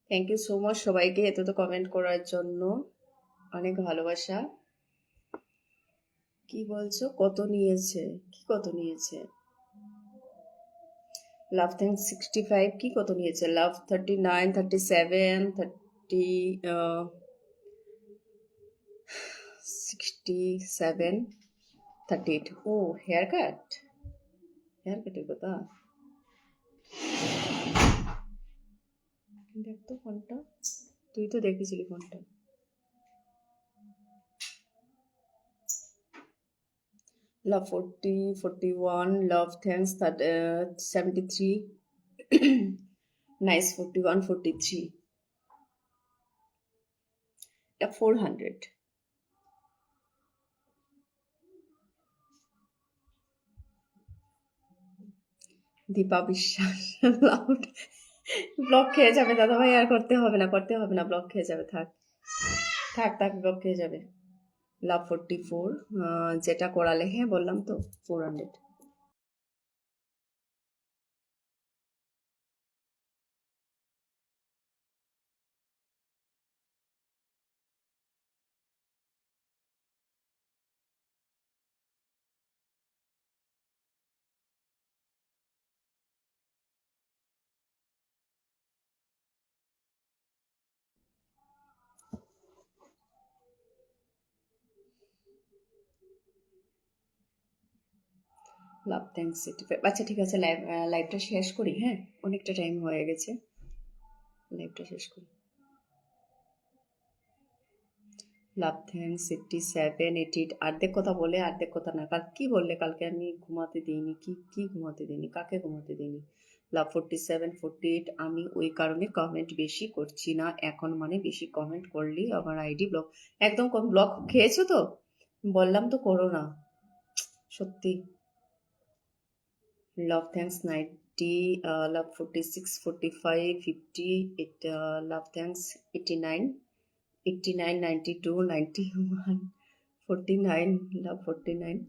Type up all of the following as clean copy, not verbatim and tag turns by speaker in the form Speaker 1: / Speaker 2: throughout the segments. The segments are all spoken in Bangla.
Speaker 1: থ্যাংক ইউ সো মাচ সবাইকে এত তো কমেন্ট করার জন্য, অনেক ভালোবাসা। কি বলছো কত নিয়েছে? কি কত নিয়েছে? লাভ থ্যাংক 65 কি কত নিয়েছে? লাভ 39, 37, 67, 38। ও হেয়ার কাটের কথা। দেখ তো ফোনটা, তুই তো দেখেছিলি ফোনটা। লাভ 40, 41, লাভ থ্যাংকস 73, নাইস 41, 43, এটা 400। দীপা বিশ্বাস লাউড ব্লক খেয়ে যাবে দাদা ভাই, আর করতে হবে না, ব্লক খেয়ে যাবে, থাক ব্লক খেয়ে যাবে। লাভ 44, যেটা করালে, হ্যাঁ বললাম তো 400। লাভ থ্যাংকস 85। আচ্ছা ঠিক আছে, লাইভটা শেষ করি। হ্যাঁ, অনেকটা টাইম হয়ে গেছে, লাইভটা শেষ করি। লাভ থ্যাংকস 87, 88। অর্ধেক কথা বলে অর্ধেক কথা না। কাল কি বললে? কালকে আমি ঘুমাতে দিইনি। কি ঘুমাতে দিইনি? কাকে ঘুমাতে দিইনি? লাভ 47, 48। আমি ওই কারণে কমেন্ট বেশি করছি না এখন, মানে বেশি কমেন্ট করলেই আমার আইডি ব্লক। একদম ব্লক খেয়েছো তো? বললাম তো করো না, সত্যি। লাভ thanks 90, love 46, 45, 50, love thanks 89, 89, 92, 91, 49, love 49,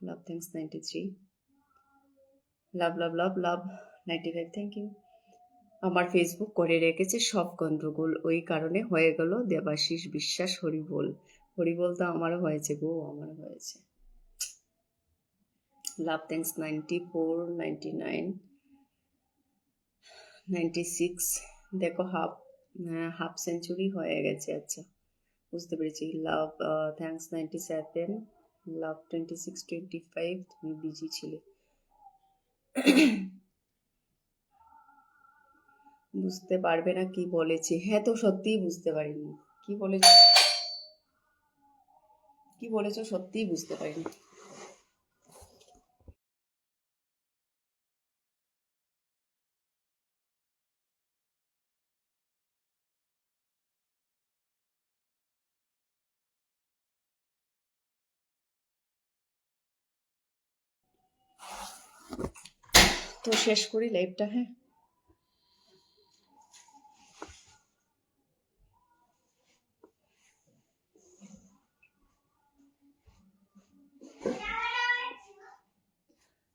Speaker 1: love thanks 93, love 95, thank you। আমার ফেসবুক করে রেখেছে সব গন্ডগোল, ওই কারণে হয়ে গেল দেবাশিস বিশ্বাস হরিবোল। হরিবোল তো আমারও হয়েছে গো, আমারও হয়েছে। লাভ থ্যাংকস 94, 99, 96। দেখো হাফ সেঞ্চুরি হয়ে গেছে। আচ্ছা, বুঝতে পেরেছি। লাভ থ্যাংকস 97, লাভ 26, 25। তুমি বিজি ছিলে, বুঝতে পারবে না কি বলেছি। হ্যাঁ তো সত্যিই বুঝতে পারিনি কি বলেছো, সত্যিই বুঝতে পারিনি। তো শেষ করি লাইভটা। হ্যাঁ,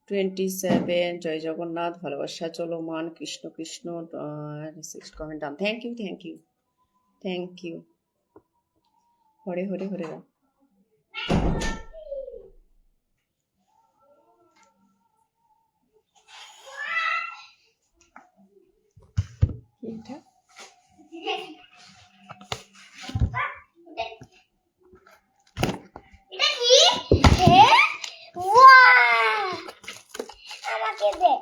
Speaker 1: #27, জয় জগন্নাথ, ভালোবাসা চলমান, Krishna Krishna. 6 comment done, thank you. হরে হরে হরে রাম। এটা
Speaker 2: আমাকে দে।